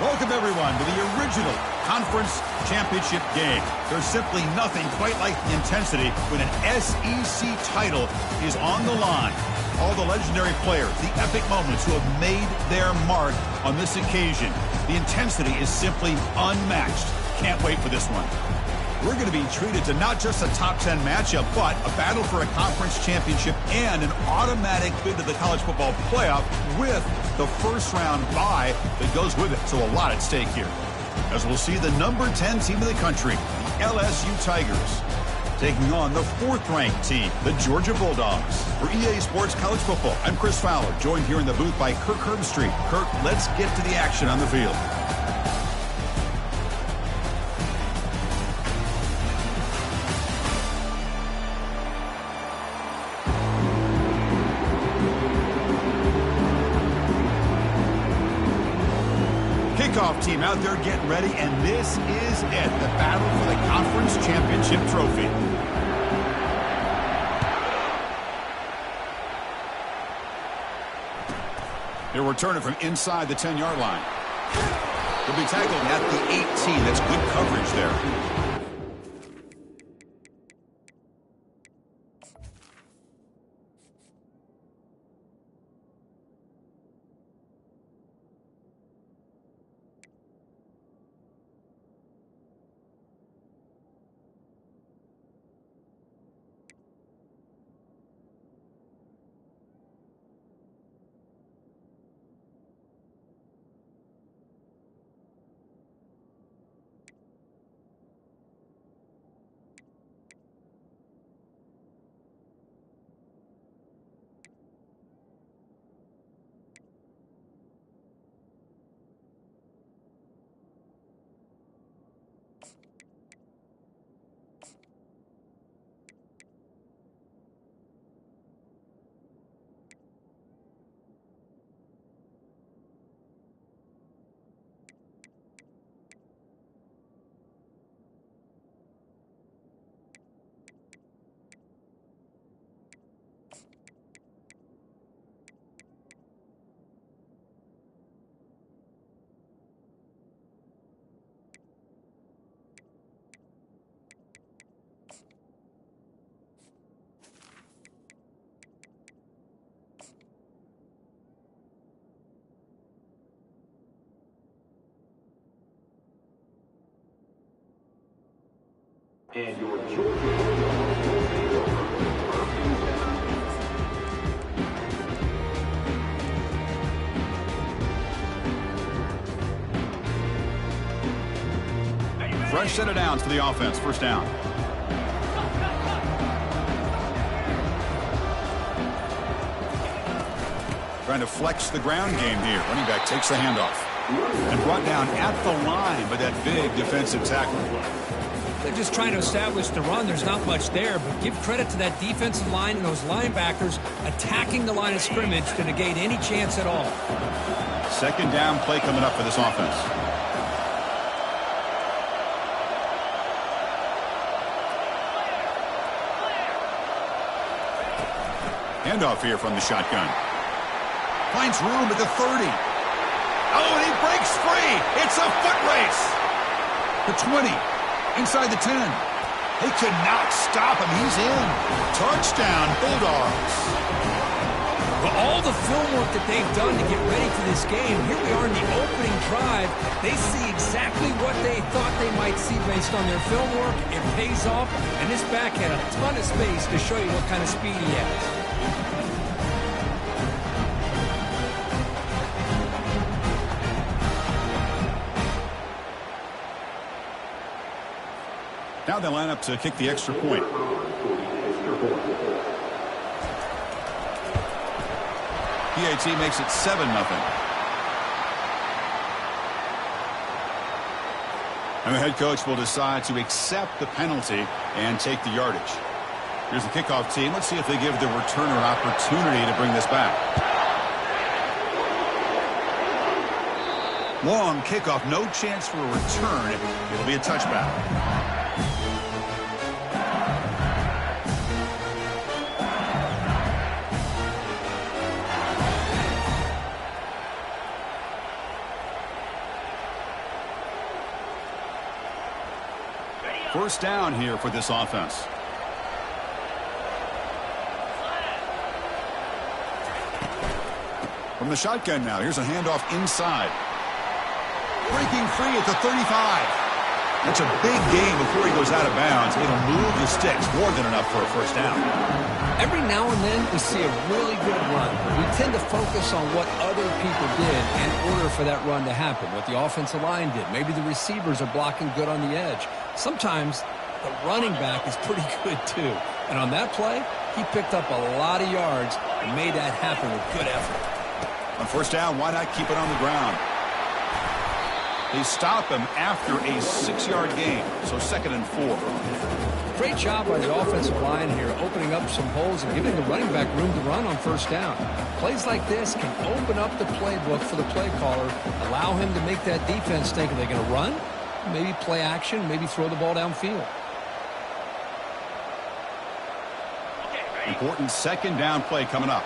Welcome, everyone, to the original conference championship game. There's simply nothing quite like the intensity when an SEC title is on the line. All the legendary players, the epic moments who have made their mark on this occasion. The intensity is simply unmatched. Can't wait for this one. We're going to be treated to not just a top 10 matchup, but a battle for a conference championship and an automatic bid to the college football playoff with the first round bye that goes with it. So a lot at stake here. As we'll see the number 10 team in the country, the LSU Tigers, taking on the 4th-ranked team, the Georgia Bulldogs. For EA Sports College Football, I'm Chris Fowler, joined here in the booth by Kirk Herbstreit. Kirk, let's get to the action on the field. Kickoff team out there getting ready, and this is it, the battle for the conference championship trophy. He'll return it from inside the 10-yard line. He'll be tackled at the 18. That's good coverage there. And your Georgia Bulldogs will take over first and 10. Fresh set of downs for the offense. First down. Trying to flex the ground game here. Running back takes the handoff. And brought down at the line by that big defensive tackle. They're just trying to establish the run. There's not much there, but give credit to that defensive line and those linebackers attacking the line of scrimmage to negate any chance at all. Second down play coming up for this offense. Handoff here from the shotgun. Finds room at the 30. Oh, and he breaks free. It's a foot race. The 20. Inside the 10. They could not stop him. He's in. Touchdown, Bulldogs. Well, all the film work that they've done to get ready for this game, here we are in the opening drive. They see exactly what they thought they might see based on their film work. It pays off, and this back had a ton of space to show you what kind of speed he has. Now they line up to kick the extra point. PAT makes it 7-0. And the head coach will decide to accept the penalty and take the yardage. Here's the kickoff team. Let's see if they give the returner an opportunity to bring this back. Long kickoff, no chance for a return. It'll be a touchback. First down here for this offense. From the shotgun now, here's a handoff inside. Breaking free at the 35. That's a big gain before he goes out of bounds. It'll move the sticks, more than enough for a first down. Every now and then we see a really good run. We tend to focus on what other people did in order for that run to happen, what the offensive line did. Maybe the receivers are blocking good on the edge. Sometimes the running back is pretty good too. And on that play, he picked up a lot of yards and made that happen with good effort. On first down, why not keep it on the ground? They stop him after a 6-yard gain, so 2nd and 4. Great job by the offensive line here, opening up some holes and giving the running back room to run on first down. Plays like this can open up the playbook for the play caller, allow him to make that defense think, are they going to run? Maybe play action, maybe throw the ball downfield. Important 2nd down play coming up.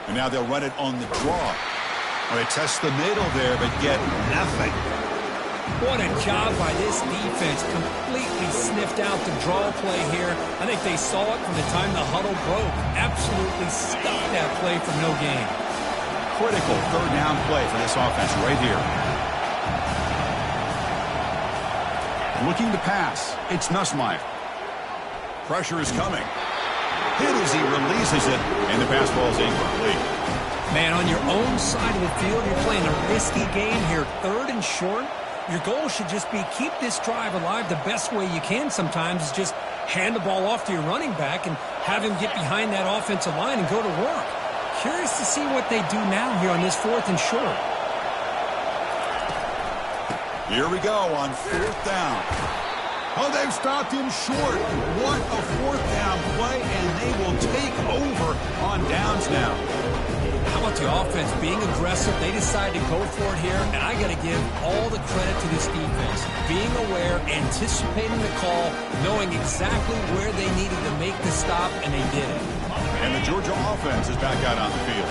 And now they'll run it on the draw. Well, they test the middle there, but get nothing. What a job by this defense. Completely sniffed out the draw play here. I think they saw it from the time the huddle broke. Absolutely stuffed that play for no gain. Critical 3rd down play for this offense right here. Looking to pass. It's Nussmeier. Pressure is coming. Hit as he releases it, and the pass ball is incomplete. Man, on your own side of the field, you're playing a risky game here, 3rd and short. Your goal should just be keep this drive alive the best way you can sometimes is just hand the ball off to your running back and have him get behind that offensive line and go to work. Curious to see what they do now here on this 4th and short. Here we go on 4th down. Oh, they've stopped him short. What a 4th down play, and they will take over on downs now. How about the offense being aggressive? They decide to go for it here, and I got to give all the credit to this defense. Being aware, anticipating the call, knowing exactly where they needed to make the stop, and they did it. And the Georgia offense is back out on the field.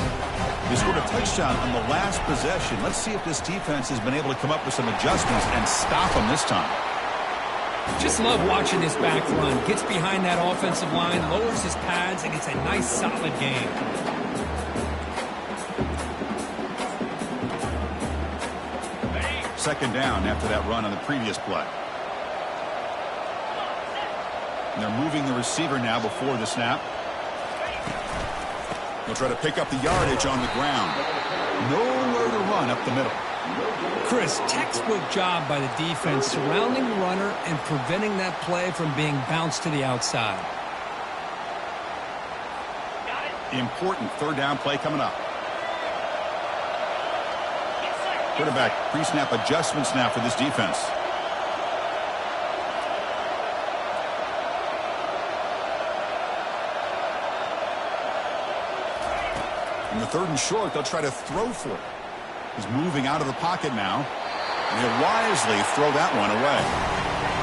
They scored a touchdown on the last possession. Let's see if this defense has been able to come up with some adjustments and stop them this time. Just love watching this back run. Gets behind that offensive line, lowers his pads, and it's a nice, solid game. Second down after that run on the previous play. And they're moving the receiver now before the snap. They'll try to pick up the yardage on the ground. Nowhere to run up the middle. Chris, textbook job by the defense surrounding the runner and preventing that play from being bounced to the outside. Important 3rd down play coming up. Quarterback pre-snap adjustments now for this defense. In the 3rd and short, they'll try to throw for it. He's moving out of the pocket now, and he'll wisely throw that one away.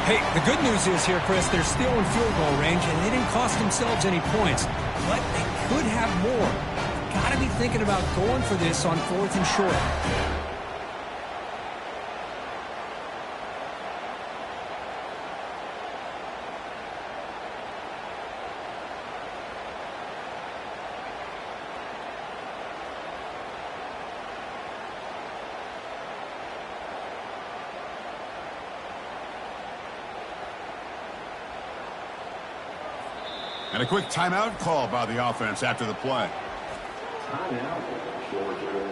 Hey, the good news is here, Chris, they're still in field goal range, and they didn't cost themselves any points, but they could have more. Got to be thinking about going for this on 4th and short. And a quick timeout call by the offense after the play. Timeout, Georgia.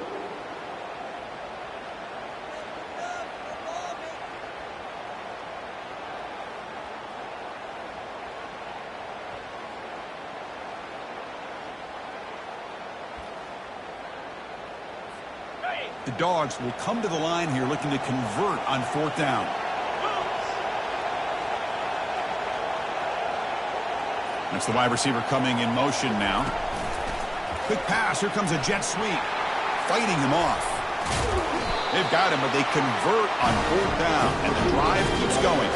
The Dogs will come to the line here looking to convert on 4th down. That's the wide receiver coming in motion now. Quick pass. Here comes a jet sweep. Fighting him off. They've got him, but they convert on 4th down, and the drive keeps going.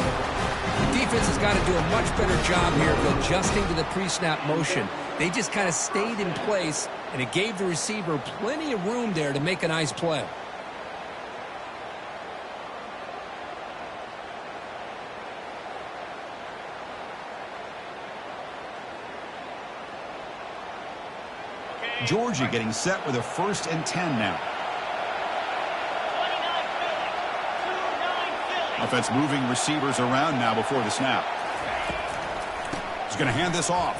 The defense has got to do a much better job here of adjusting to the pre-snap motion. They just kind of stayed in place and it gave the receiver plenty of room there to make a nice play. Georgia getting set with a 1st and 10 now. Offense moving receivers around now before the snap. He's going to hand this off.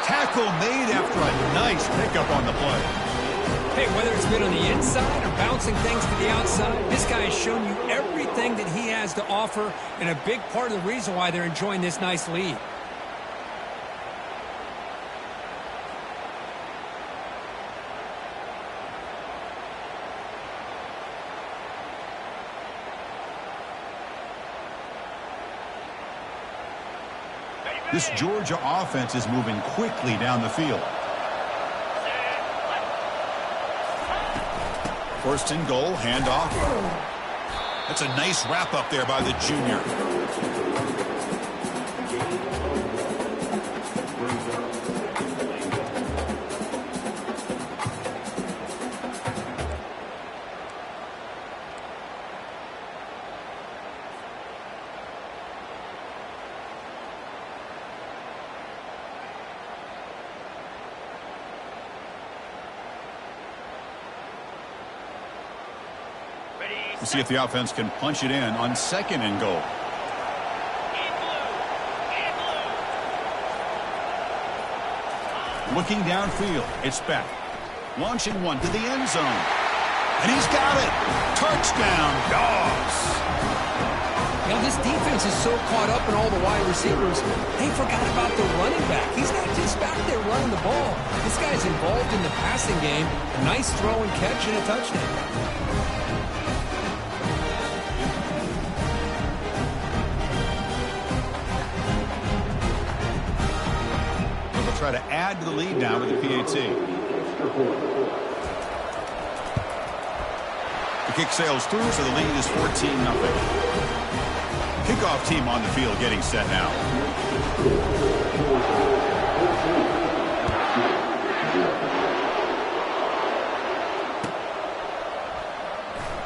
Tackle made after a nice pickup on the play. Hey, whether it's been on the inside or bouncing things to the outside, this guy has shown you everything that he has to offer, and a big part of the reason why they're enjoying this nice lead. This Georgia offense is moving quickly down the field. 1st and goal, handoff. That's a nice wrap up there by the junior. We'll see if the offense can punch it in on 2nd and goal. Looking downfield, it's Beck. Launching one to the end zone. And he's got it. Touchdown, Dogs. You know, this defense is so caught up in all the wide receivers, they forgot about the running back. He's not just back there running the ball. This guy's involved in the passing game. A nice throw and catch and a touchdown. Try to add to the lead now with the PAT. The kick sails through, so the lead is 14-0. Kickoff team on the field getting set now.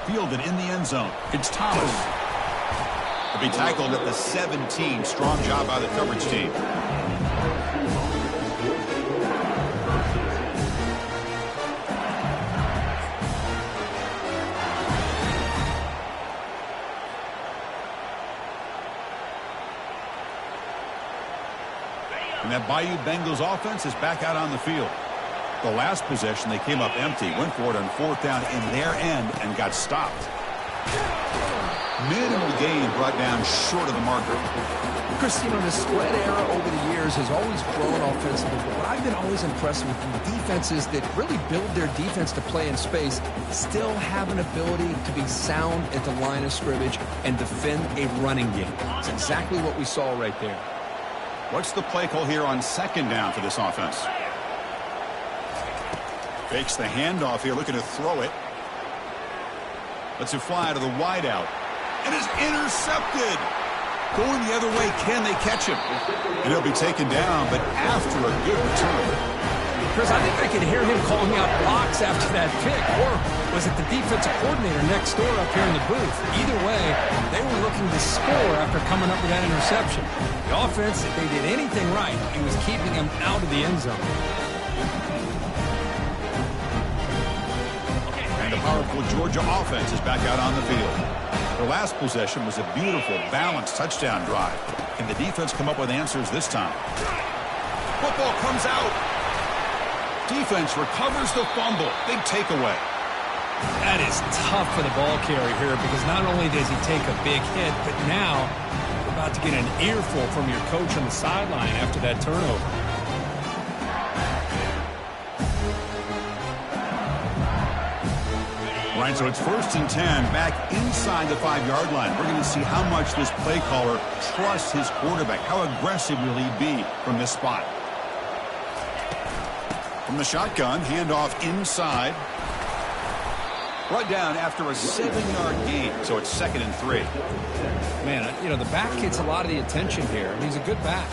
Fielded in the end zone. It's Thomas. He'll be tackled at the 17. Strong job by the coverage team. And that Bayou Bengals offense is back out on the field. The last possession, they came up empty, went for it on 4th down in their end and got stopped. Minimal gain brought down short of the marker. Chris, you know, the spread era over the years has always grown offensively, but I've been always impressed with the defenses that really build their defense to play in space, still have an ability to be sound at the line of scrimmage and defend a running game. It's exactly what we saw right there. What's the play call here on 2nd down for this offense? Fakes the handoff here, looking to throw it. Lets it fly to the wideout. And is intercepted. Going the other way, can they catch him? And he'll be taken down, but after a good return. Chris, I think I could hear him calling out blocks after that pick. Or was it the defensive coordinator next door up here in the booth? Either way, they were looking to score after coming up with that interception. The offense, if they did anything right, it was keeping him out of the end zone. And the powerful Georgia offense is back out on the field. Their last possession was a beautiful, balanced touchdown drive. Can the defense come up with answers this time? Football comes out. Defense recovers the fumble. Big takeaway. That is tough for the ball carrier here because not only does he take a big hit, but now you're about to get an earful from your coach on the sideline after that turnover. Right, so it's 1st and 10 back inside the 5-yard line. We're going to see how much this play caller trusts his quarterback. How aggressive will he be from this spot? From the shotgun, handoff inside. Brought down after a 7-yard gain, so it's 2nd and 3. Man, you know, the back gets a lot of the attention here. He's a good back.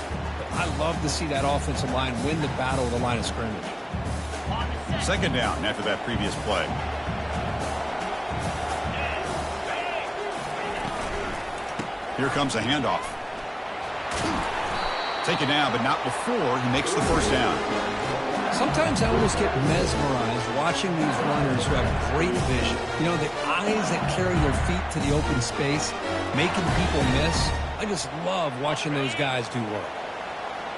I love to see that offensive line win the battle at the line of scrimmage. Second down after that previous play. Here comes a handoff. Taken down, but not before he makes the first down. Sometimes I almost get mesmerized watching these runners who have great vision. You know, the eyes that carry their feet to the open space, making people miss. I just love watching those guys do work.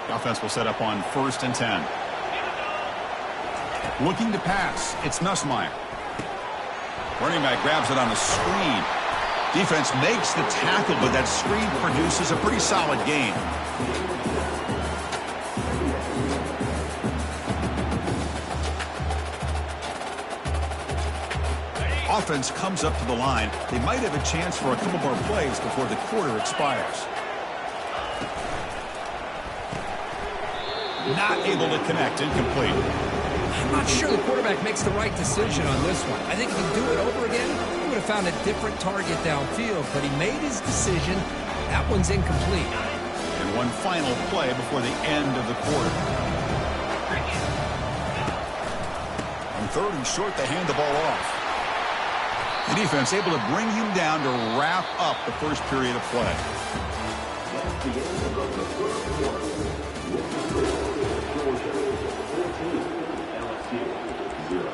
The offense will set up on 1st and 10. Looking to pass, it's Nussmeier. Running back grabs it on the screen. Defense makes the tackle, but that screen produces a pretty solid gain. Offense comes up to the line. They might have a chance for a couple more plays before the quarter expires. Not able to connect, incomplete. I'm not sure the quarterback makes the right decision on this one. I think if he'd do it over again, he would have found a different target downfield, but he made his decision. That one's incomplete. And one final play before the end of the quarter. On 3rd and short, they hand the ball off. The defense able to bring him down to wrap up the first period of play. That's the end of the first quarter. Georgia 14, LSU 0.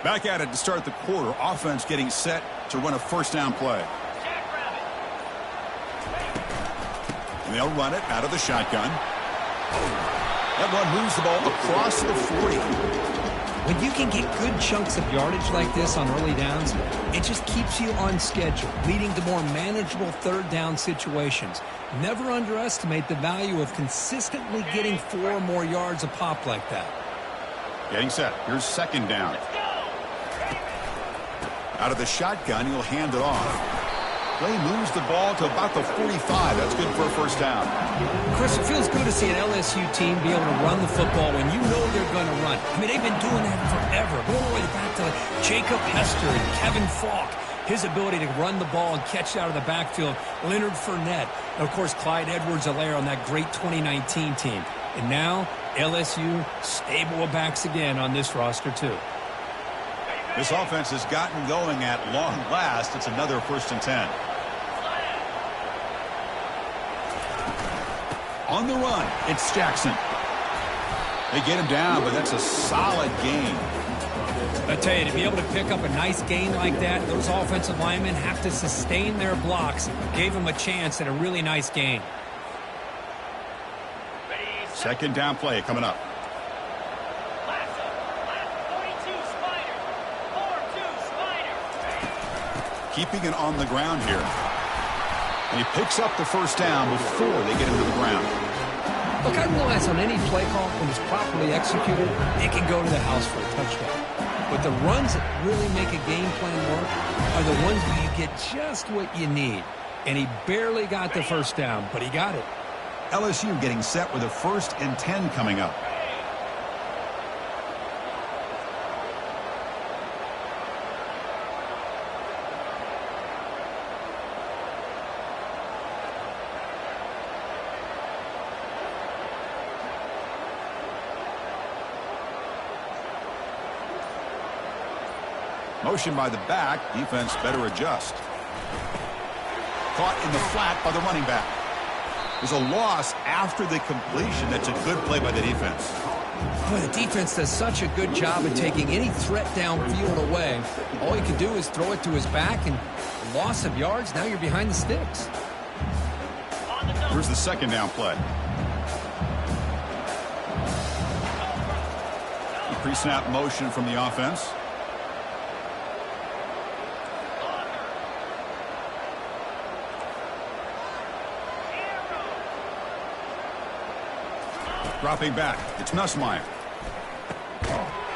Back at it to start the quarter. Offense getting set to run a first down play. And they'll run it out of the shotgun. That run moves the ball across the 40. When you can get good chunks of yardage like this on early downs, it just keeps you on schedule, leading to more manageable 3rd down situations. Never underestimate the value of consistently getting 4 or more yards a pop like that. Getting set. Here's 2nd down. Out of the shotgun, he'll hand it off. Play moves the ball to about the 45. That's good for a first down. Chris, it feels good to see an LSU team be able to run the football when you know they're going to run. I mean, they've been doing that forever. Going all the way back to Jacob Hester and Kevin Falk. His ability to run the ball and catch it out of the backfield. Leonard Fournette. And, of course, Clyde Edwards-Helaire on that great 2019 team. And now, LSU stable of backs again on this roster, too. This offense has gotten going at long last. It's another 1st and 10. On the run, it's Jackson. They get him down, but that's a solid gain. I tell you, to be able to pick up a nice gain like that, those offensive linemen have to sustain their blocks. Gave him a chance at a really nice gain. 2nd down play coming up. Keeping it on the ground here. And he picks up the first down before they get him to the ground. Look, I realize on any play call, when it's properly executed, it can go to the house for a touchdown. But the runs that really make a game plan work are the ones where you get just what you need. And he barely got the first down, but he got it. LSU getting set with a 1st and 10 coming up. Motion by the back. Defense better adjust. Caught in the flat by the running back. There's a loss after the completion. That's a good play by the defense. Boy, the defense does such a good job of taking any threat downfield away. All you can do is throw it to his back, and loss of yards, now you're behind the sticks. Here's the 2nd down play. Pre-snap motion from the offense. Dropping back, it's Nussmeier.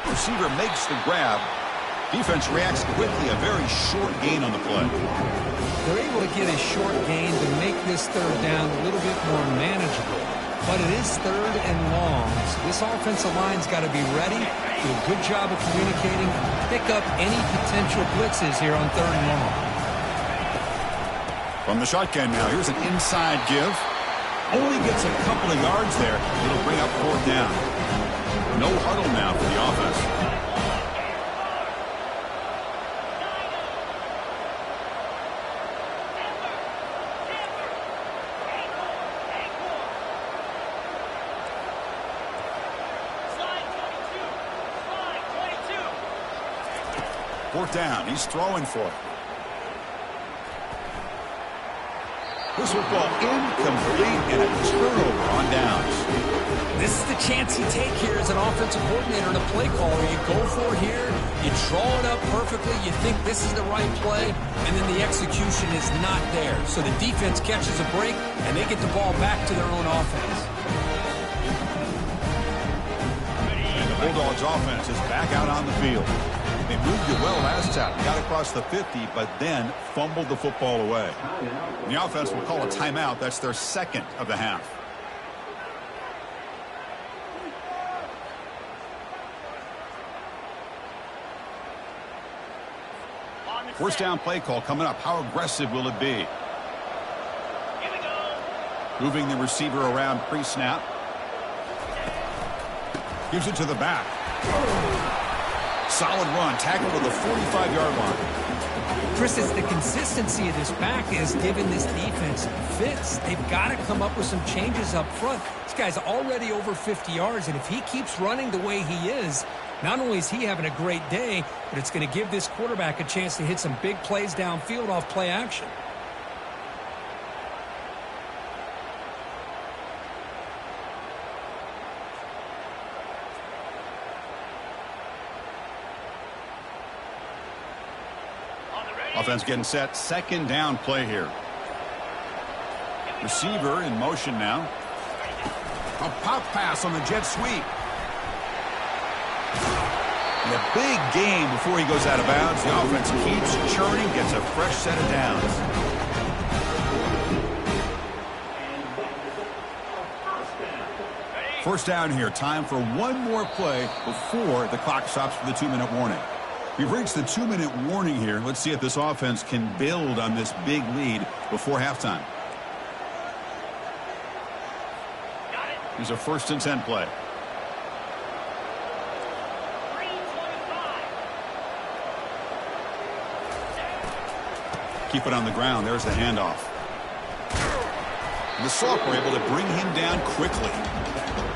Receiver makes the grab. Defense reacts quickly, a very short gain on the play. They're able to get a short gain to make this 3rd down a little bit more manageable. but it is 3rd and long. So this offensive line's got to be ready, do a good job of communicating, pick up any potential blitzes here on 3rd and long. From the shotgun now, here's an inside give. Only gets a couple of yards there. It'll bring up 4th down. No huddle now for the offense. Fourth down. He's throwing for it. This football incomplete and a turnover on downs. This is the chance you take here as an offensive coordinator and a play caller. You go for it here, you draw it up perfectly, you think this is the right play, and then the execution is not there. So the defense catches a break, and they get the ball back to their own offense. And the Bulldogs offense is back out on the field. They moved it well last time, got across the 50, but then fumbled the football away. And the offense will call a timeout. That's their 2nd of the half. First down play call coming up. How aggressive will it be? Moving the receiver around pre-snap. Gives it to the back. Solid run, tackled to the 45-yard line. Chris, it's the consistency of this back is giving this defense fits. They've got to come up with some changes up front. This guy's already over 50 yards, and if he keeps running the way he is, not only is he having a great day, but it's going to give this quarterback a chance to hit some big plays downfield off play action. Offense getting set. 2nd down play here. Receiver in motion now. A pop pass on the jet sweep. And a big game before he goes out of bounds. The offense keeps churning, gets a fresh set of downs. First down here. Time for one more play before the clock stops for the 2-minute warning. We've reached the 2-minute warning here. Let's see if this offense can build on this big lead before halftime. Here's a 1st and 10 play. Keep it on the ground. There's the handoff. The Sophomore able to bring him down quickly.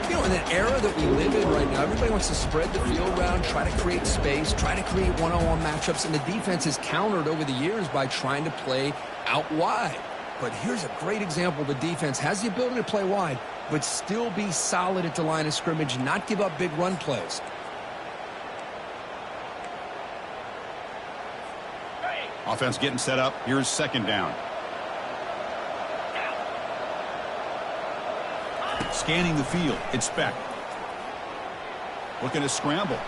You know, in the era that we live in right now, everybody wants to spread the field around, try to create space, try to create one-on-one matchups, and the defense has countered over the years by trying to play out wide. But here's a great example. The defense has the ability to play wide, but still be solid at the line of scrimmage, not give up big run plays. Offense getting set up. Here's 2nd down. Scanning the field. It's Beck. Looking to scramble.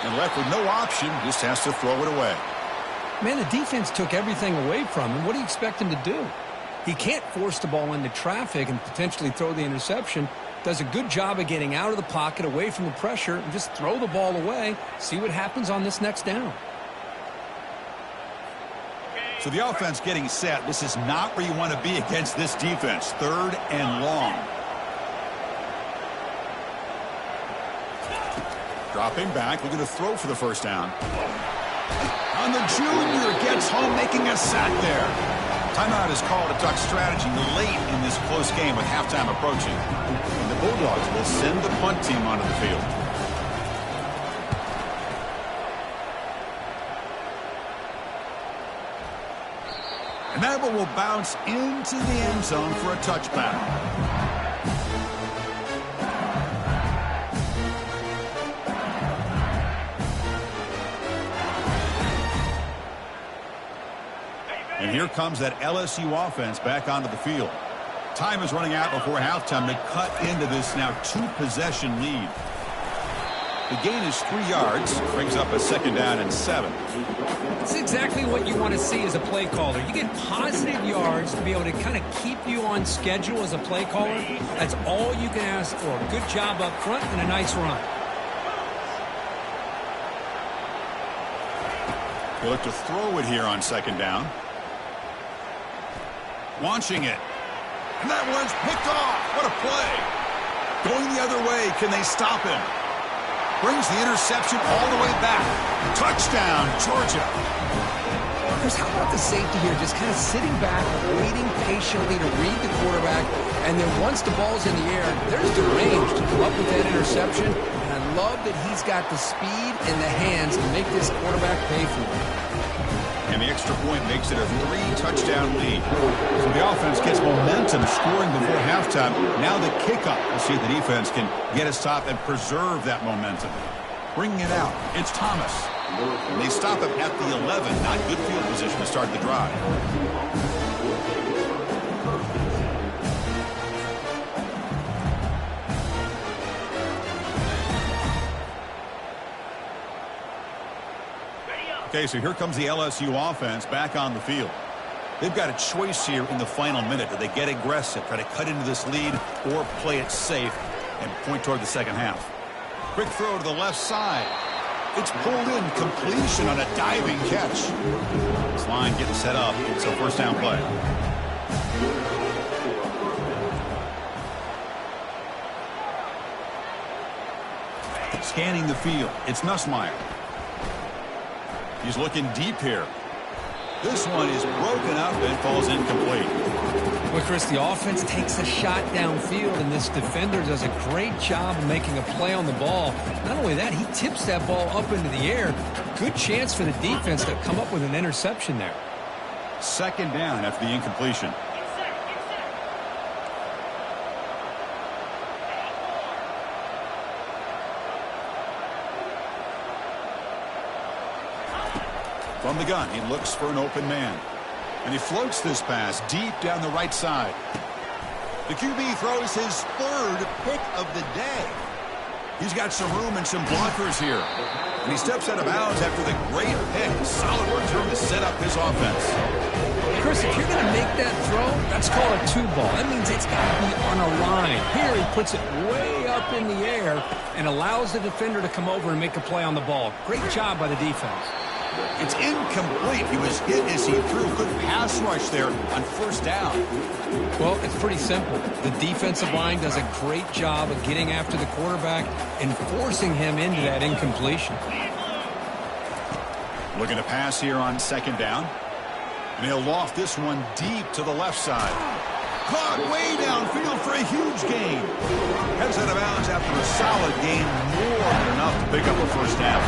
And left with no option. Just has to throw it away. Man, the defense took everything away from him. What do you expect him to do? He can't force the ball into traffic and potentially throw the interception. Does a good job of getting out of the pocket, away from the pressure, and just throw the ball away. See what happens on this next down. So the offense getting set. This is not where you want to be against this defense. 3rd and long. Dropping back, looking to throw for the 1st down. And the junior gets home, making a sack there. Timeout is called to talk strategy late in this close game with halftime approaching. And the Bulldogs will send the punt team onto the field. And that one will bounce into the end zone for a touchback. And here comes that LSU offense back onto the field. Time is running out before halftime to cut into this now 2-possession lead. The gain is 3 yards, brings up a 2nd down and 7. It's exactly what you want to see as a play caller. You get positive yards to be able to kind of keep you on schedule as a play caller. That's all you can ask for. Good job up front and a nice run. They look to throw it here on 2nd down. Launching it. And that one's picked off. What a play. Going the other way. Can they stop him? Brings the interception all the way back. Touchdown, Georgia. Chris, how about the safety here? Just kind of sitting back, waiting patiently to read the quarterback. And then once the ball's in the air, there's the range to come up with that interception. And I love that he's got the speed and the hands to make this quarterback pay for it. And the extra point makes it a 3-touchdown lead. So the offense gets momentum scoring before halftime. Now the kickoff. We'll see if the defense can get a stop and preserve that momentum. Bringing it out. It's Thomas. And they stop him at the 11. Not good field position to start the drive. Okay, so here comes the LSU offense back on the field. They've got a choice here in the final minute. Do they get aggressive, try to cut into this lead, or play it safe and point toward the second half? Quick throw to the left side. It's pulled in. Completion on a diving catch. This line getting set up. It's a 1st down play. Scanning the field. It's Nussmeier. He's looking deep here. This one is broken up and falls incomplete. Well, Chris, the offense takes a shot downfield, and this defender does a great job of making a play on the ball. Not only that, he tips that ball up into the air. Good chance for the defense to come up with an interception there. 2nd down after the incompletion. From the gun, he looks for an open man. And he floats this pass deep down the right side. The QB throws his 3rd pick of the day. He's got some room and some blockers here. And he steps out of bounds after the great pick. Solid return to set up his offense. Chris, if you're going to make that throw, that's called a 2-ball. That means it's got to be on a line. Here he puts it way up in the air and allows the defender to come over and make a play on the ball. Great job by the defense. It's incomplete. He was hit as he threw. Good pass rush there on 1st down. Well, it's pretty simple. The defensive line does a great job of getting after the quarterback and forcing him into that incompletion. Looking to pass here on 2nd down. And he'll loft this one deep to the left side. Caught way downfield for a huge gain. Heads out of bounds after a solid gain. More than enough to pick up a 1st down.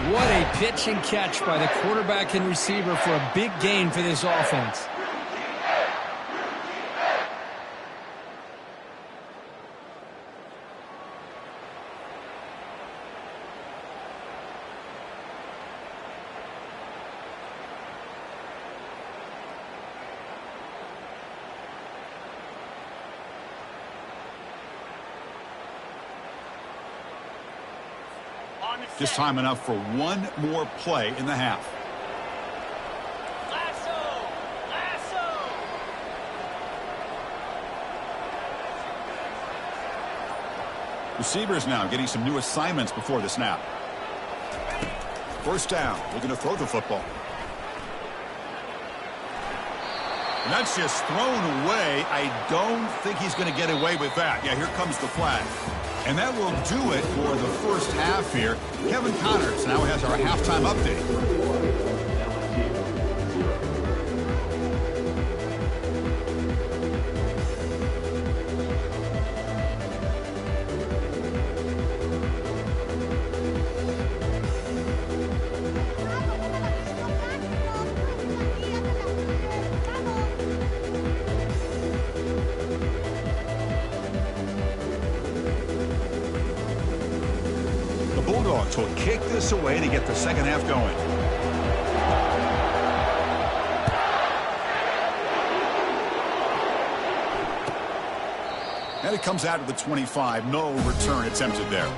What a pitch and catch by the quarterback and receiver for a big gain for this offense. Just time enough for one more play in the half. Receivers now getting some new assignments before the snap. 1st down. Looking to throw the football. And that's just thrown away. I don't think he's going to get away with that. Yeah, here comes the flag. And that will do it for the 1st half here. Kevin Connors now has our halftime update. Bulldogs will kick this away to get the 2nd half going. And it comes out of the 25. No return attempted there.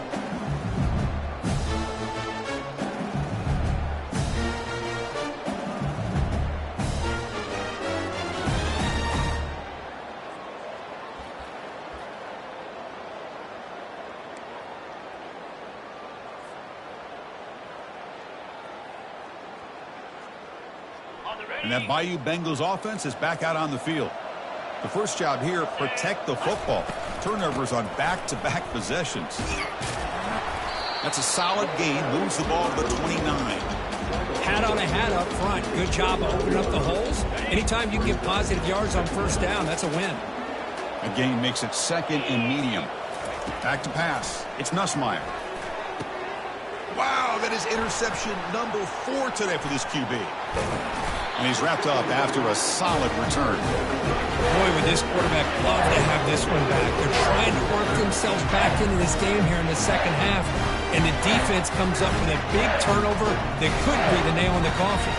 And that Bayou Bengals offense is back out on the field. The first job here, protect the football. Turnovers on back-to-back possessions. That's a solid gain. Moves the ball to the 29. Hat on a hat up front. Good job of opening up the holes. Anytime you can get positive yards on first down, that's a win. A gain makes it second and medium. Back to pass. It's Nussmeier. Wow, that is interception number 4 today for this QB. And he's wrapped up after a solid return. Boy, would this quarterback love to have this one back. They're trying to work themselves back into this game here in the second half. And the defense comes up with a big turnover that could be the nail in the coffin.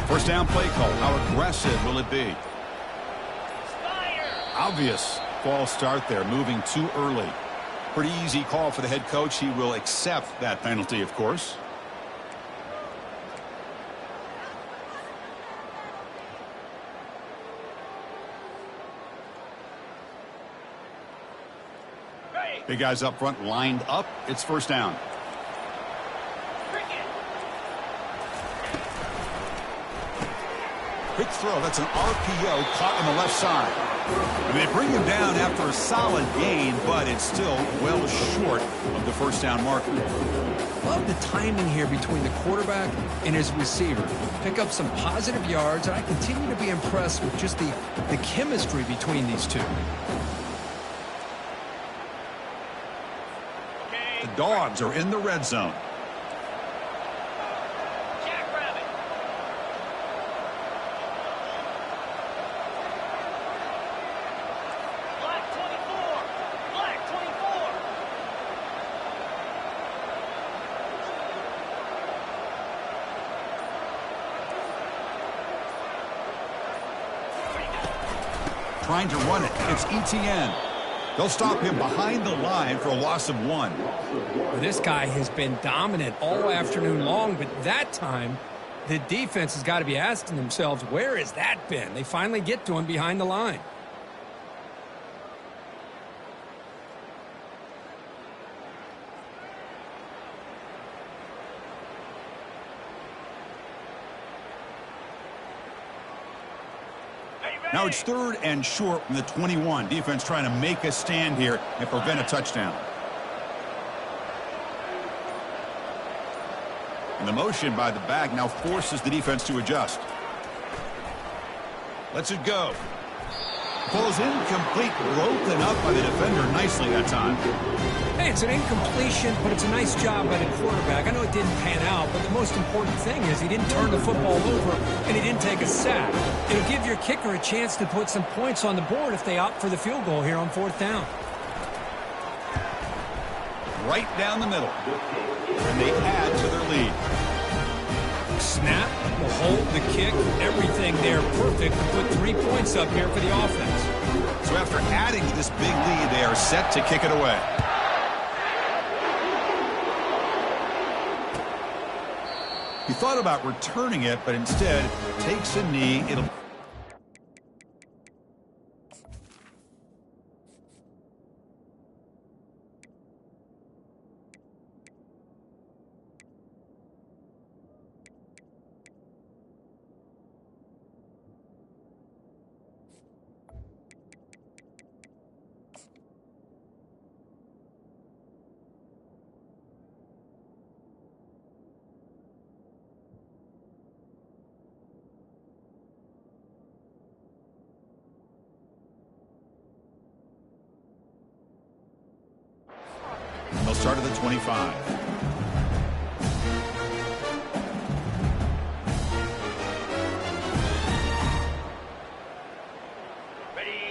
First down play call. How aggressive will it be? Obvious false start there, moving too early. Pretty easy call for the head coach. He will accept that penalty, of course. Big guys up front lined up. It's first down. Quick throw. That's an RPO caught on the left side. And they bring him down after a solid gain, but it's still well short of the first down marker. Love the timing here between the quarterback and his receiver. Pick up some positive yards, and I continue to be impressed with just the chemistry between these two. The Dogs are in the red zone. Trying to run it. It's Etienne. They'll stop him behind the line for a loss of 1. This guy has been dominant all afternoon long, but that time the defense has got to be asking themselves, where has that been? They finally get to him behind the line. Now it's third and short from the 21. Defense trying to make a stand here and prevent a touchdown. And the motion by the back now forces the defense to adjust. Lets it go. Falls incomplete, broken up by the defender nicely that time. Hey, it's an incompletion, but it's a nice job by the quarterback. I know it didn't pan out, but the most important thing is he didn't turn the football over and he didn't take a sack. It'll give your kicker a chance to put some points on the board if they opt for the field goal here on fourth down. Right down the middle. And they add to their lead. Snap, the hold, the kick, everything there perfect to put 3 points up here for the offense. So after adding to this big lead, they are set to kick it away. He thought about returning it, but instead takes a knee. It'll... They'll start at the 25.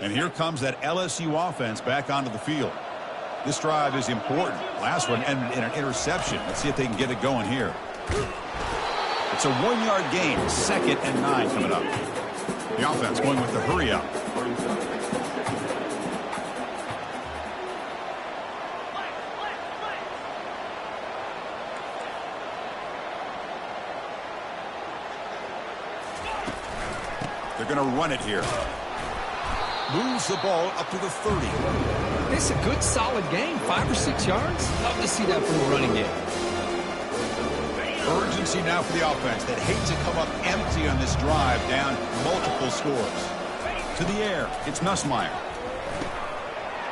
And here comes that LSU offense back onto the field. This drive is important. Last one ended in an interception. Let's see if they can get it going here. It's a 1-yard gain. 2nd and 9 coming up. The offense going with the hurry up. They're going to run it here. Moves the ball up to the 30. It's a good, solid game. 5 or 6 yards. Love to see that from a running game. Urgency now for the offense that hates to come up empty on this drive, down multiple scores. To the air, it's Nussmeier.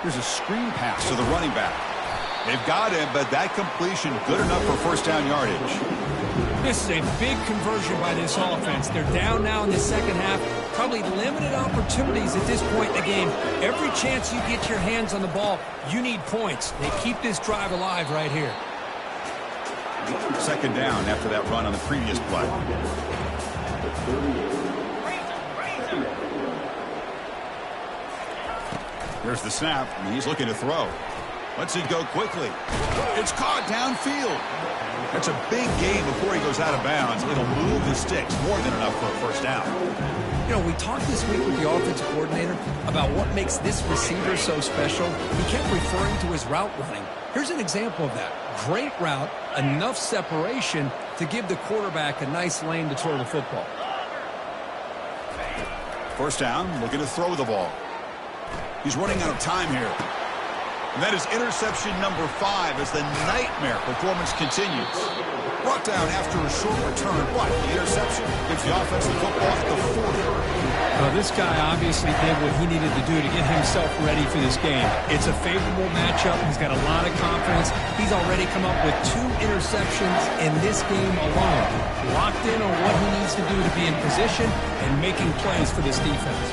Here's a screen pass to the running back. They've got him, but that completion good enough for first down yardage. This is a big conversion by this offense. They're down now in the second half. Probably limited opportunities at this point in the game. Every chance you get your hands on the ball, you need points. They keep this drive alive right here. Second down after that run on the previous play. Here's the snap, and he's looking to throw. Lets it go quickly. It's caught downfield. That's a big gain before he goes out of bounds. It'll move the sticks more than enough for a first down. You know, we talked this week with the offensive coordinator about what makes this receiver so special. He kept referring to his route running. Here's an example of that. Great route, enough separation to give the quarterback a nice lane to throw the football. First down, looking to throw the ball. He's running out of time here. And that is interception number 5 as the nightmare performance continues. Brought down after a short return, but the interception gives the offense the football at the 40. Well, this guy obviously did what he needed to do to get himself ready for this game. It's a favorable matchup. He's got a lot of confidence. He's already come up with 2 interceptions in this game alone. Locked in on what he needs to do to be in position and making plays for this defense.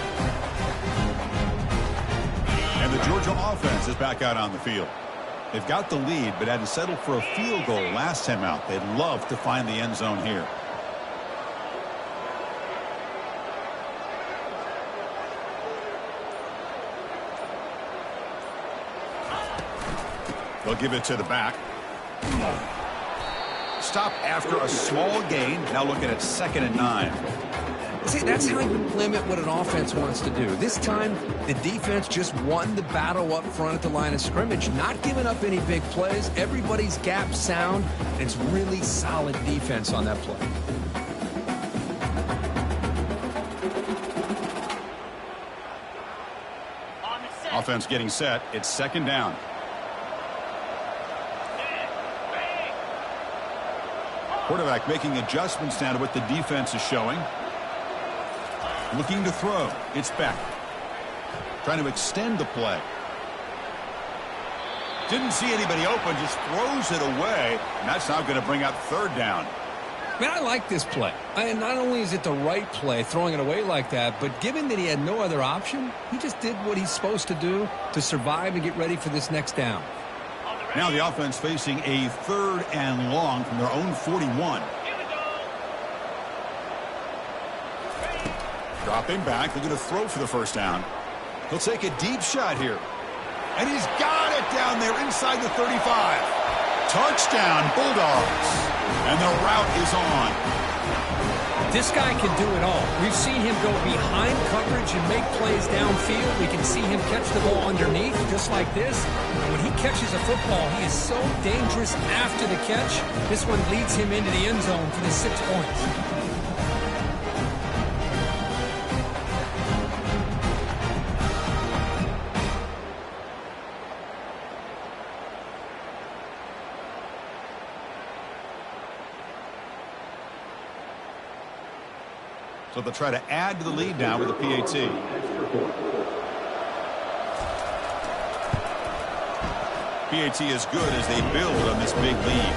And the Georgia offense is back out on the field. They've got the lead, but had to settle for a field goal last time out. They'd love to find the end zone here. They'll give it to the back. Stop after a small gain. Now looking at 2nd and 9. See, that's how you limit what an offense wants to do. This time, the defense just won the battle up front at the line of scrimmage, not giving up any big plays. Everybody's gap sound, and it's really solid defense on that play. Offense getting set. It's 2nd down. Quarterback making adjustments now to what the defense is showing. Looking to throw. It's Beck. Trying to extend the play. Didn't see anybody open, just throws it away. And that's now going to bring up 3rd down. Man, I like this play. And not only is it the right play, throwing it away like that, but given that he had no other option, he just did what he's supposed to do to survive and get ready for this next down. Now the offense facing a 3rd and long from their own 41. Dropping back, they're going to throw for the first down. He'll take a deep shot here. And he's got it down there inside the 35. Touchdown, Bulldogs. And the route is on. This guy can do it all. We've seen him go behind coverage and make plays downfield. We can see him catch the ball underneath, just like this. And when he catches a football, he is so dangerous after the catch. This one leads him into the end zone for the 6 points. So they'll try to add to the lead now with a PAT. PAT is good as they build on this big lead.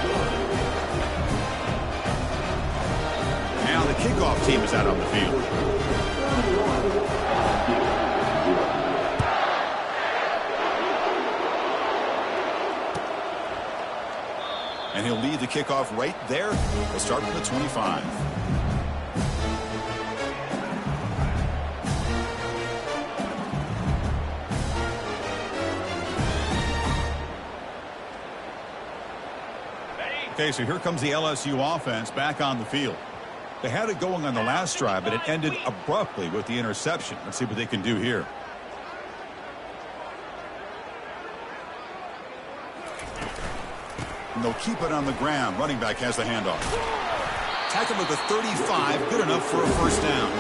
Now the kickoff team is out on the field. And he'll lead the kickoff right there. We'll start from the 25. Okay, so here comes the LSU offense back on the field. They had it going on the last drive, but it ended abruptly with the interception. Let's see what they can do here. And they'll keep it on the ground. Running back has the handoff. Tackle at the 35, good enough for a first down.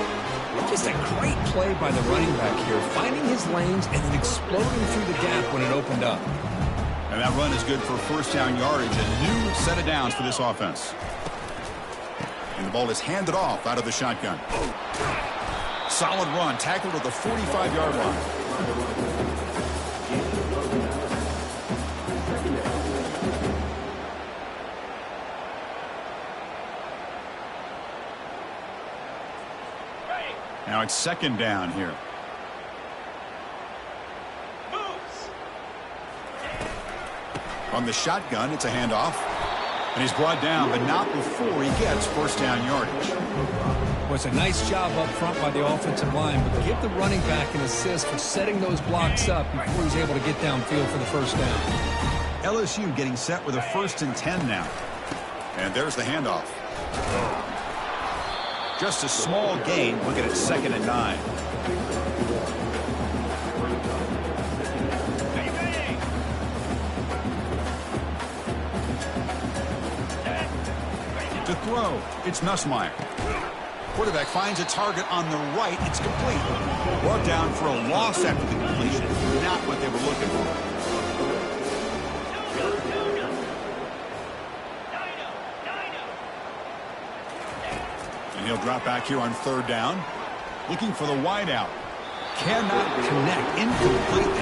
Just a great play by the running back here, finding his lanes and then exploding through the gap when it opened up. And that run is good for first down yardage, a new set of downs for this offense. And the ball is handed off out of the shotgun. Solid run, tackled at the 45-yard line. Now it's second down here. From the shotgun, it's a handoff. And he's brought down, but not before he gets first down yardage. Well, it's a nice job up front by the offensive line, but give the running back an assist for setting those blocks up before he's able to get downfield for the first down. LSU getting set with a 1st and 10 now. And there's the handoff. Just a small gain, looking at 2nd and 9. To throw, it's Nussmeier. Quarterback finds a target on the right. It's complete. Brought down for a loss after the completion. Not what they were looking for. And he'll drop back here on 3rd down. Looking for the wide out. Cannot connect. Incomplete.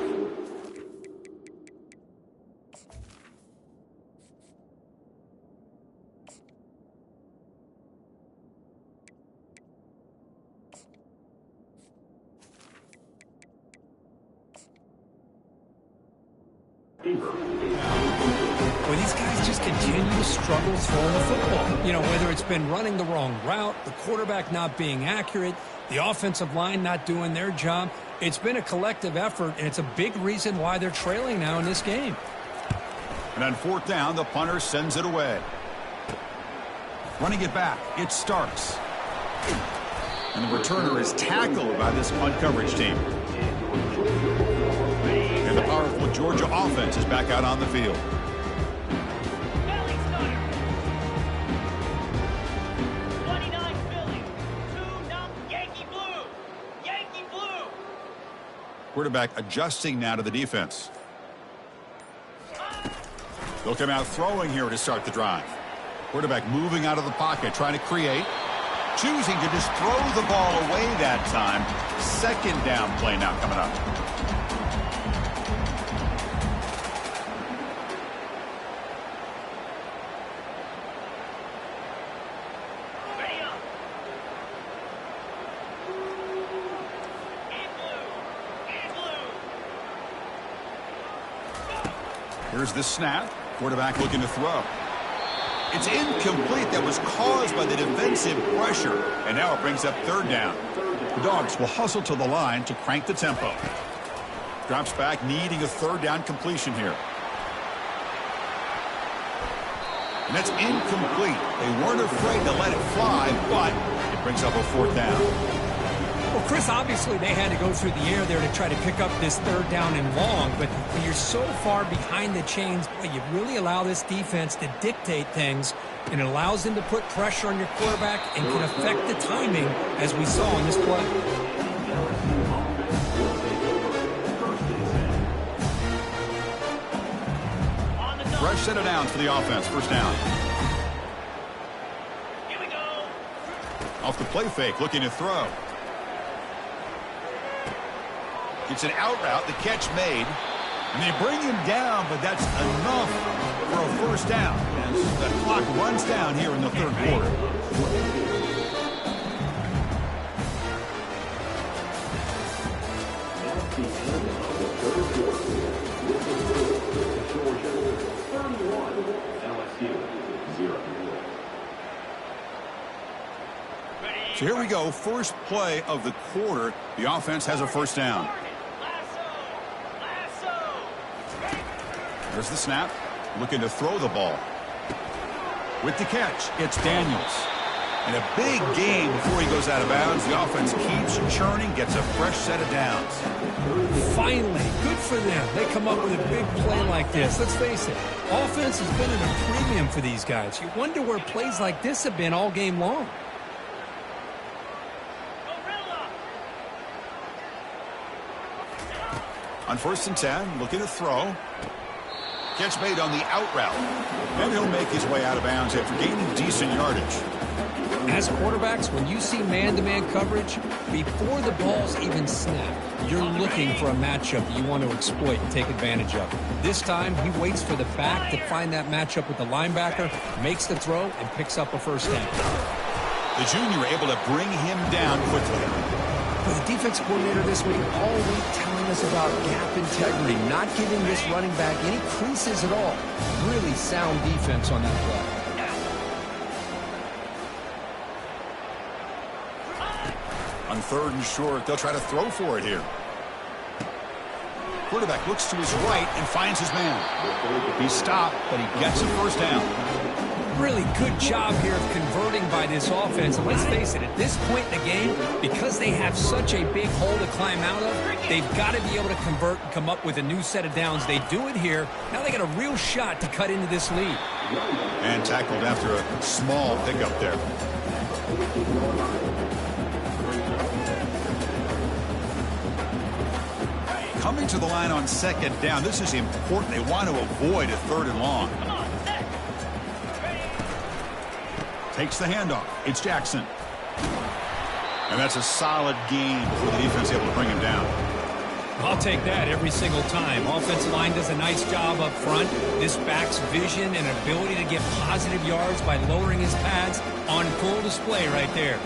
Well, these guys just continue to struggle throwing the football. You know, whether it's been running the wrong route, the quarterback not being accurate, the offensive line not doing their job. It's been a collective effort, and it's a big reason why they're trailing now in this game. And on 4th down, the punter sends it away. Running it back, it's Starks. And the returner is tackled by this punt coverage team. And the powerful Georgia offense is back out on the field. Quarterback adjusting now to the defense. They'll come out throwing here to start the drive. Quarterback moving out of the pocket, trying to create. Choosing to just throw the ball away that time. 2nd down play now coming up. Here's the snap. Quarterback looking to throw. It's incomplete. That was caused by the defensive pressure. And now it brings up 3rd down. The Dogs will hustle to the line to crank the tempo. Drops back, needing a 3rd down completion here. And that's incomplete. They weren't afraid to let it fly, but it brings up a 4th down. Well, Chris, obviously they had to go through the air there to try to pick up this 3rd down and long, but when you're so far behind the chains, boy, you really allow this defense to dictate things, and it allows them to put pressure on your quarterback and can affect the timing, as we saw in this play. Fresh set of downs for the offense. 1st down. Here we go. Off the play fake, looking to throw. It's an out route, the catch made. And they bring him down, but that's enough for a 1st down as the clock runs down here in the 3rd quarter. At the end of the 3rd quarter, this is Georgia 31, LSU 0. So here we go, first play of the quarter. The offense has a 1st down. There's the snap, looking to throw the ball. With the catch, it's Daniels. And a big gain before he goes out of bounds. The offense keeps churning, gets a fresh set of downs. Finally, good for them. They come up with a big play like this. Let's face it, offense has been at a premium for these guys. You wonder where plays like this have been all game long. Gorilla. On 1st and 10, looking to throw. Catch made on the out route. And he'll make his way out of bounds after gaining decent yardage. As quarterbacks, when you see man-to-man coverage, before the ball's even snapped, you're looking for a matchup that you want to exploit and take advantage of. This time, he waits for the back to find that matchup with the linebacker, makes the throw, and picks up a first down. The junior able to bring him down quickly. For the defense coordinator this week, all week telling us about gap integrity, not giving this running back any creases at all. Really sound defense on that play. On 3rd and short, they'll try to throw for it here. Quarterback looks to his right and finds his man. He's stopped, but he gets a first down. Really good job here of converting by this offense. And let's face it, at this point in the game, because they have such a big hole to climb out of, they've got to be able to convert and come up with a new set of downs. They do it here. Now they got a real shot to cut into this lead. And tackled after a small pickup there. Coming to the line on 2nd down. This is important. They want to avoid a 3rd and long. Takes the handoff. It's Jackson. And that's a solid gain before the defense able to bring him down. I'll take that every single time. Offensive line does a nice job up front. This back's vision and ability to get positive yards by lowering his pads on full display right there.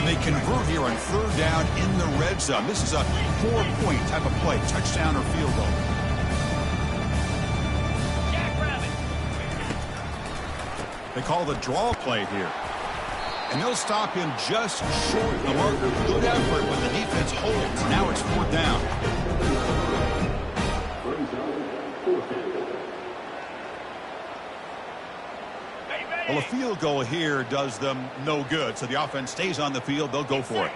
They convert here on 3rd down in the red zone. This is a 4-point type of play, touchdown or field goal. They call the draw play here. And they'll stop him just short of the marker. Good effort, but the defense holds. Now it's 4th down. Well, a field goal here does them no good. So the offense stays on the field. They'll go for it.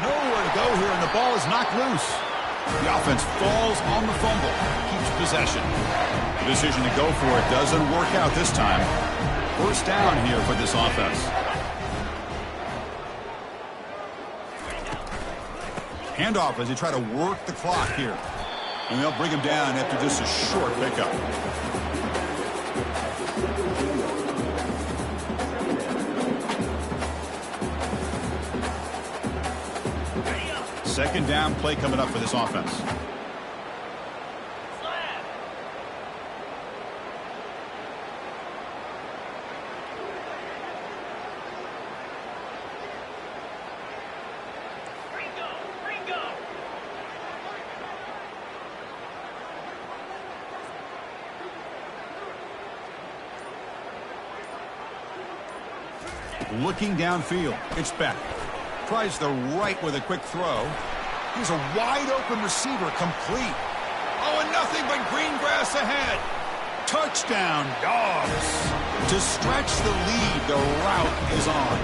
Nowhere to go here, and the ball is knocked loose. The offense falls on the fumble, keeps possession. The decision to go for it doesn't work out this time. 1st down here for this offense. Handoff as they try to work the clock here. And they'll bring him down after just a short pickup. Second down play coming up for this offense. Looking downfield. It's Beck. Tries the right with a quick throw. He's a wide-open receiver, complete. Oh, and nothing but green grass ahead. Touchdown, Dogs. To stretch the lead, the route is on.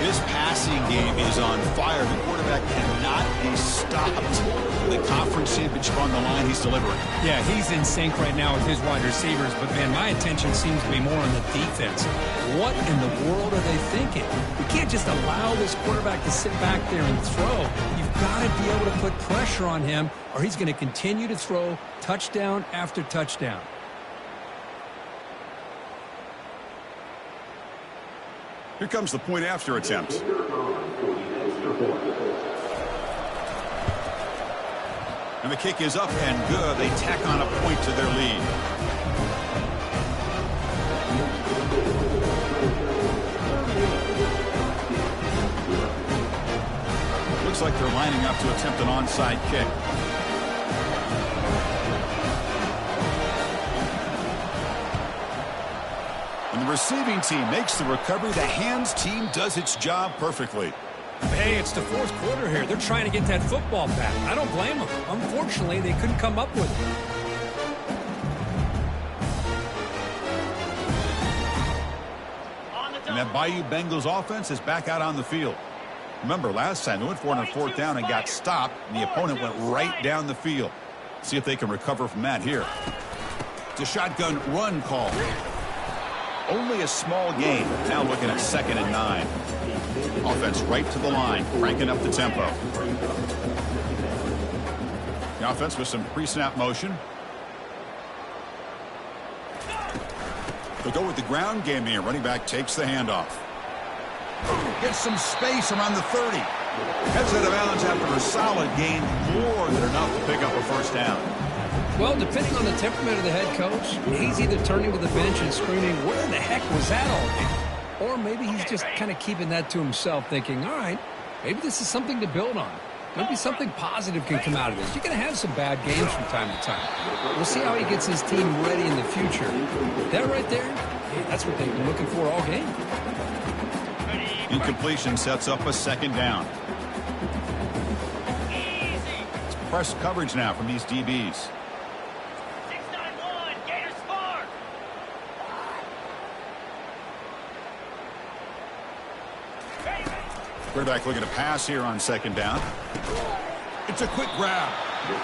His passing game is on fire. The quarterback cannot be stopped. The conference championship on the line, he's delivering. Yeah, he's in sync right now with his wide receivers, but, man, my attention seems to be more on the defense. What in the world are they thinking? We can't just allow this quarterback to sit back there and throw. You've got to be able to put pressure on him, or he's going to continue to throw touchdown after touchdown. Here comes the point after attempt. And the kick is up and good. They tack on a point to their lead. Looks like they're lining up to attempt an onside kick. And the receiving team makes the recovery. The hands team does its job perfectly. Hey, it's the 4th quarter here. They're trying to get that football back. I don't blame them. Unfortunately, they couldn't come up with it. And that Bayou Bengals offense is back out on the field. Remember, last time they went for it on 4th down and got stopped, and the opponent went right down the field. See if they can recover from that here. It's a shotgun run call. Only a small gain. Now looking at 2nd and 9. Offense right to the line, cranking up the tempo. The offense with some pre-snap motion. They'll go with the ground game here. Running back takes the handoff. Gets some space around the 30. Heads out of bounds after a solid gain, more than enough to pick up a first down. Well, depending on the temperament of the head coach, he's either turning to the bench and screaming, where the heck was that all game? Or maybe he's just kind of keeping that to himself, thinking, all right, maybe this is something to build on. Maybe something positive can come out of this. You're going to have some bad games from time to time. We'll see how he gets his team ready in the future. That right there, hey, that's what they've been looking for all game. Incompletion sets up a 2nd down. It's press coverage now from these DBs. Quarterback looking to pass here on 2nd down. It's a quick grab.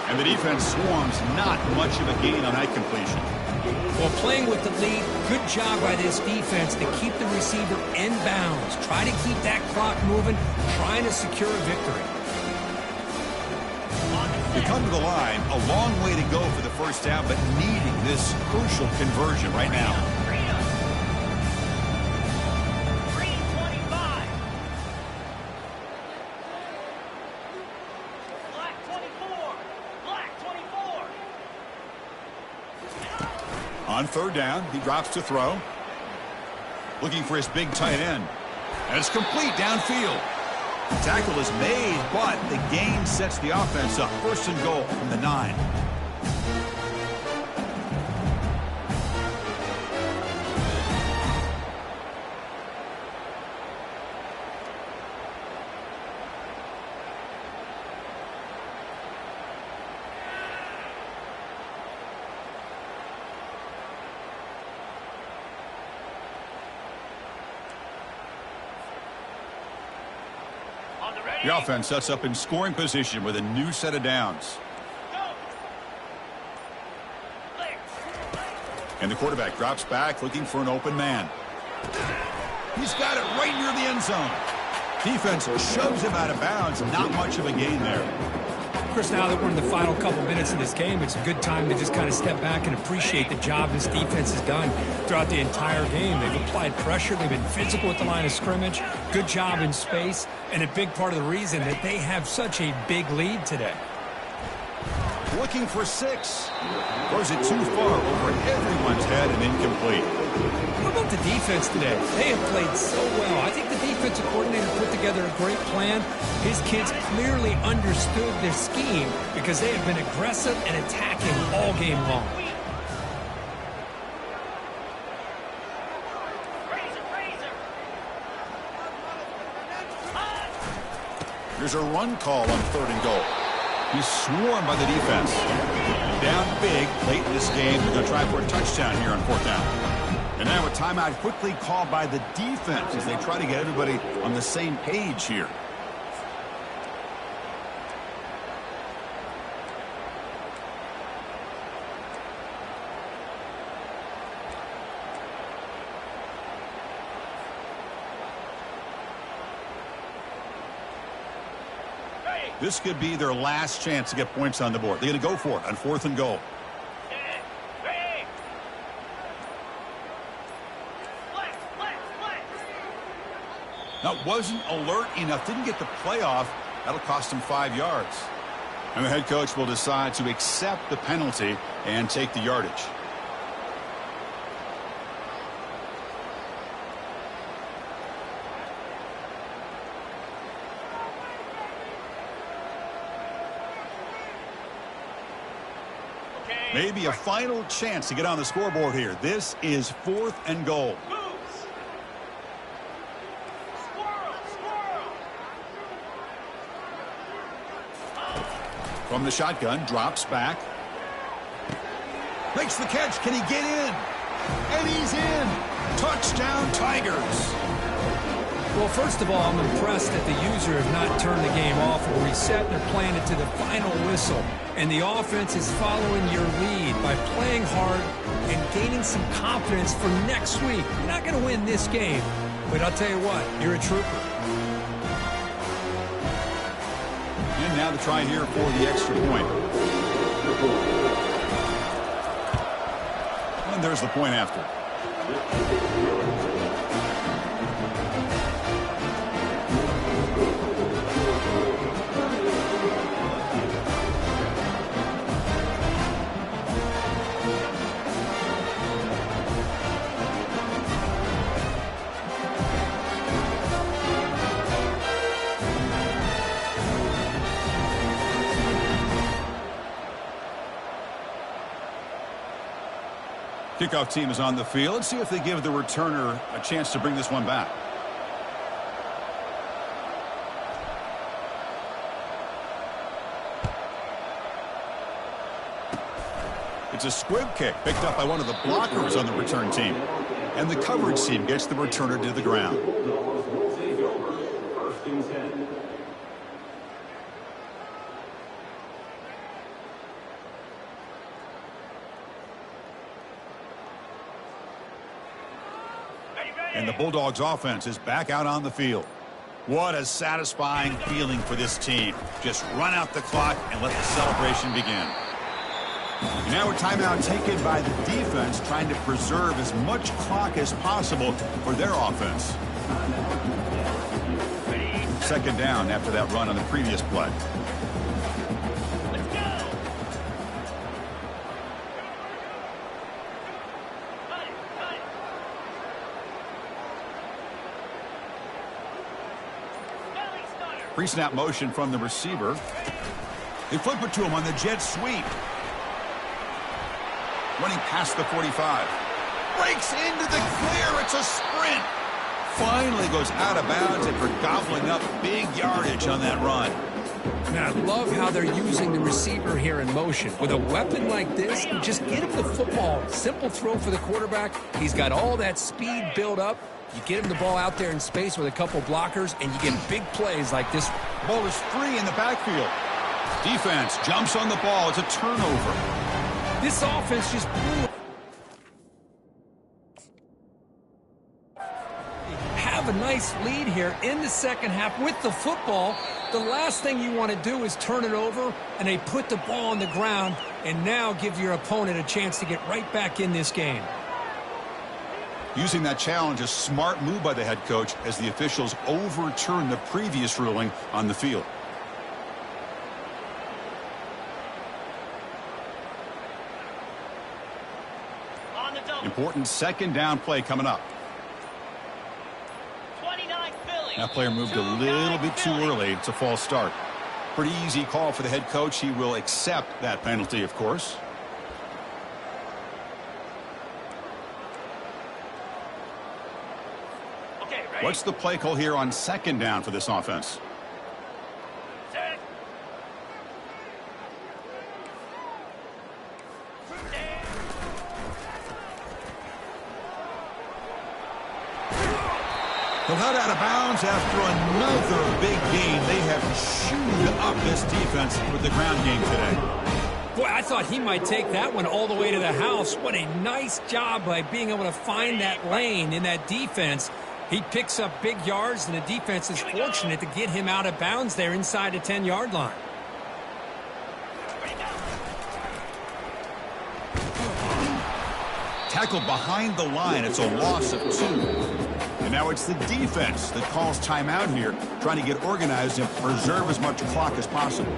And the defense swarms. Not much of a gain on that completion. Well, playing with the lead, good job by this defense to keep the receiver in bounds. Try to keep that clock moving, trying to secure a victory. They come to the line, a long way to go for the first down, but needing this crucial conversion right now. On 3rd down, he drops to throw. Looking for his big tight end. And it's complete downfield. The tackle is made, but the gain sets the offense up. 1st and goal from the 9. The offense sets up in scoring position with a new set of downs. And the quarterback drops back looking for an open man. He's got it right near the end zone. Defense shoves him out of bounds. Not much of a gain there. Chris, now that we're in the final couple minutes of this game, it's a good time to just kind of step back and appreciate the job this defense has done throughout the entire game. They've applied pressure. They've been physical at the line of scrimmage. Good job in space. And a big part of the reason that they have such a big lead today. Looking for 6. Throws it too far over everyone's head and incomplete. How about the defense today? They have played so well. I think the defensive coordinator put together a great plan. His kids clearly understood their scheme because they have been aggressive and attacking all game long. There's a run call on 3rd and goal. He's swarmed by the defense. Down big late in this game. They're going to try for a touchdown here on 4th down. And now a timeout quickly called by the defense as they try to get everybody on the same page here. This could be their last chance to get points on the board. They're going to go for it on 4th and goal. Now, wasn't alert enough. Didn't get the playoff. That'll cost him 5 yards. And the head coach will decide to accept the penalty and take the yardage. Maybe a final chance to get on the scoreboard here. This is 4th and goal. From the shotgun, drops back. Makes the catch. Can he get in? And he's in. Touchdown, Tigers. Well, first of all, I'm impressed that the user has not turned the game off or reset. They're playing it to the final whistle. And the offense is following your lead by playing hard and gaining some confidence for next week. You're not going to win this game, but I'll tell you what, you're a trooper. And now the try here for the extra point. And there's the point after. Kickoff team is on the field. Let's see if they give the returner a chance to bring this one back. It's a squib kick picked up by one of the blockers on the return team. And the coverage team gets the returner to the ground. First and 10. And the Bulldogs offense is back out on the field. What a satisfying feeling for this team. Just run out the clock and let the celebration begin. Now a timeout taken by the defense, trying to preserve as much clock as possible for their offense. Second down after that run on the previous play. Pre-snap motion from the receiver. They flip it to him on the jet sweep. Running past the 45. Breaks into the clear. It's a sprint. Finally goes out of bounds after gobbling up big yardage on that run. Man, I love how they're using the receiver here in motion. With a weapon like this, just get him the football. Simple throw for the quarterback. He's got all that speed built up. You get him the ball out there in space with a couple blockers, and you get big plays like this. Ball is free in the backfield. Defense jumps on the ball. It's a turnover. This offense just blew. Have a nice lead here in the second half with the football. The last thing you want to do is turn it over, and they put the ball on the ground, and now give your opponent a chance to get right back in this game. Using that challenge, a smart move by the head coach as the officials overturn the previous ruling on the field. Important second down play coming up. That player moved a little bit too early. It's a false start. Pretty easy call for the head coach. He will accept that penalty, of course. What's the play call here on second down for this offense? They'll head out of bounds after another big gain. They have chewed up this defense with the ground game today. Boy, I thought he might take that one all the way to the house. What a nice job by being able to find that lane in that defense. He picks up big yards, and the defense is fortunate to get him out of bounds there inside the 10-yard line. Tackled behind the line. It's a loss of 2. And now it's the defense that calls timeout here, trying to get organized and preserve as much clock as possible.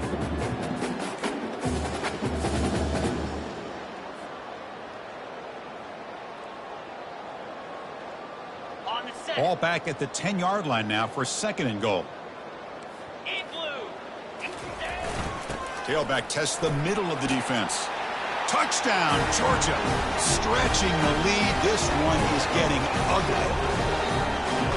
Ball back at the 10-yard line now for second and goal. Tailback tests the middle of the defense. Touchdown, Georgia. Stretching the lead. This one is getting ugly.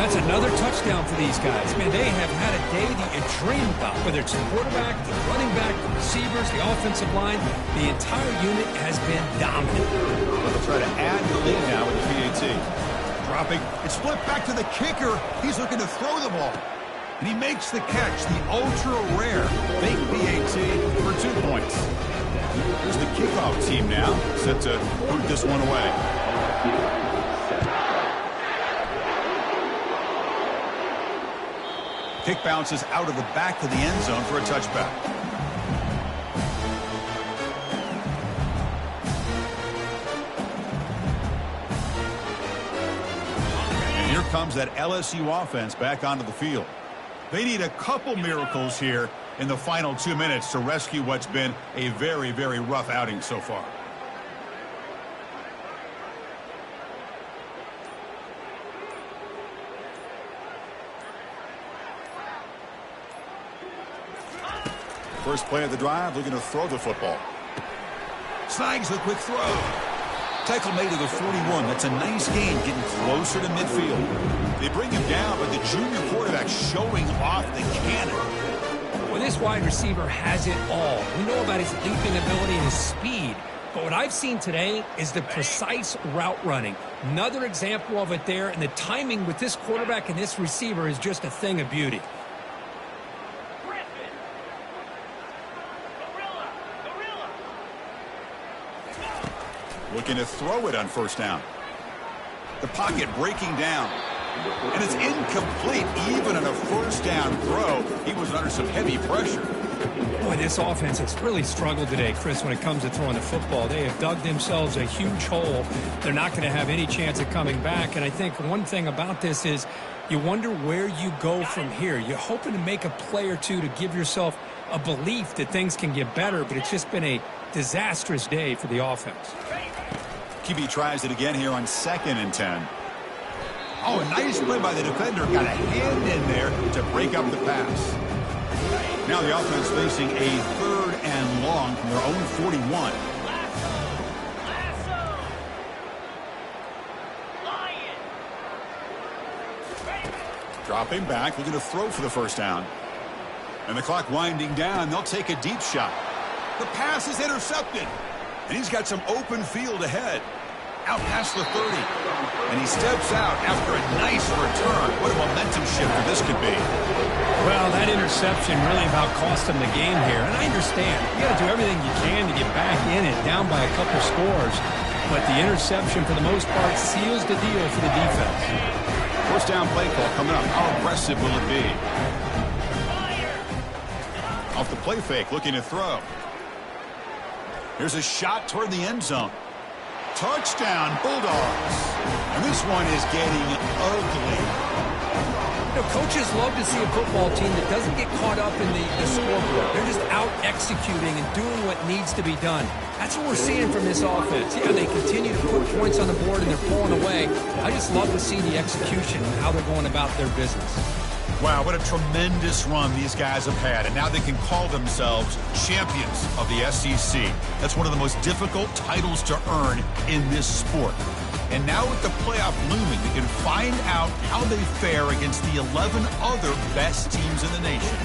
That's another touchdown for these guys. Man, they have had a day that you dream about. Whether it's the quarterback, the running back, the receivers, the offensive line, the entire unit has been dominant. They'll try to add the lead now with the PAT. Dropping. It's flipped back to the kicker. He's looking to throw the ball. And he makes the catch, the ultra-rare fake PAT for 2 points. Here's the kickoff team now, set to put this one away. Kick bounces out of the back of the end zone for a touchback. And here comes that LSU offense back onto the field. They need a couple miracles here in the final 2 minutes to rescue what's been a very, very rough outing so far. First play of the drive, looking to throw the football. Snags the quick throw. Tackle made to the 41. That's a nice gain, getting closer to midfield. They bring him down, but the junior quarterback showing off the cannon. Well, this wide receiver has it all. We know about his leaping ability and his speed. But what I've seen today is the precise route running. Another example of it there, and the timing with this quarterback and this receiver is just a thing of beauty. Looking to throw it on first down. The pocket breaking down. And it's incomplete even on a first down throw. He was under some heavy pressure. Boy, this offense has really struggled today, Chris, when it comes to throwing the football. They have dug themselves a huge hole. They're not going to have any chance of coming back. And I think one thing about this is you wonder where you go from here. You're hoping to make a play or two to give yourself a belief that things can get better, but it's just been a disastrous day for the offense. QB tries it again here on 2nd and 10. Oh, nice play by the defender. Got a hand in there to break up the pass. Now the offense facing a 3rd and long from their own 41. Dropping back, looking to throw for the first down. And the clock winding down, they'll take a deep shot. The pass is intercepted. And he's got some open field ahead. Out past the 30. And he steps out after a nice return. What a momentum shifter this could be. Well, that interception really about cost him the game here. And I understand. You got to do everything you can to get back in it, down by a couple scores. But the interception, for the most part, seals the deal for the defense. First down play call coming up. How aggressive will it be? Off the play fake, looking to throw. Here's a shot toward the end zone. Touchdown, Bulldogs. And this one is getting ugly. You know, coaches love to see a football team that doesn't get caught up in the scoreboard. They're just out executing and doing what needs to be done. That's what we're seeing from this offense. Yeah, they continue to put points on the board and they're pulling away. I just love to see the execution and how they're going about their business. Wow, what a tremendous run these guys have had, and now they can call themselves champions of the SEC. That's one of the most difficult titles to earn in this sport. And now with the playoff looming, they can find out how they fare against the 11 other best teams in the nation.